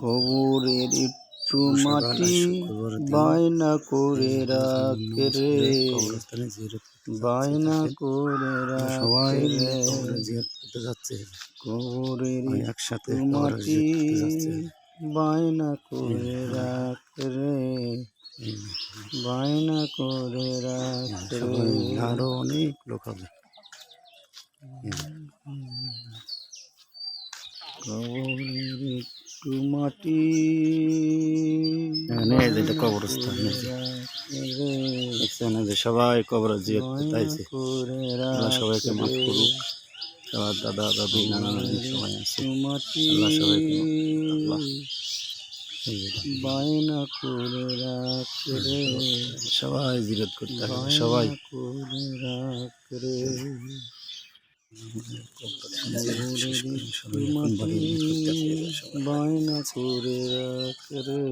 কবরের একটু মাটি বায়না করে রাখ রে, বায়না করে রাখ রে, কবরের একটু মাটি বায়না করে রাখ রে, বায়না করে রাখ রে। আরো অনেক লোক হবে। কবরের একটু মাটি এটা কবরস্থান, দেখছেন যে সবাই কবর জিয়ারত করতে আইছে। আল্লাহ সবাইকে মাফ করুক। সবার দাদা দাদি নানা নানি সবাই আছে, আল্লাহ সবাইকে মাফ করুক। আল্লাহ বায়না করে রাখ রে, সবাই জিয়ারত করতে আসবে, সবাই করে রাখ রে। বায়না করে রাখ রে।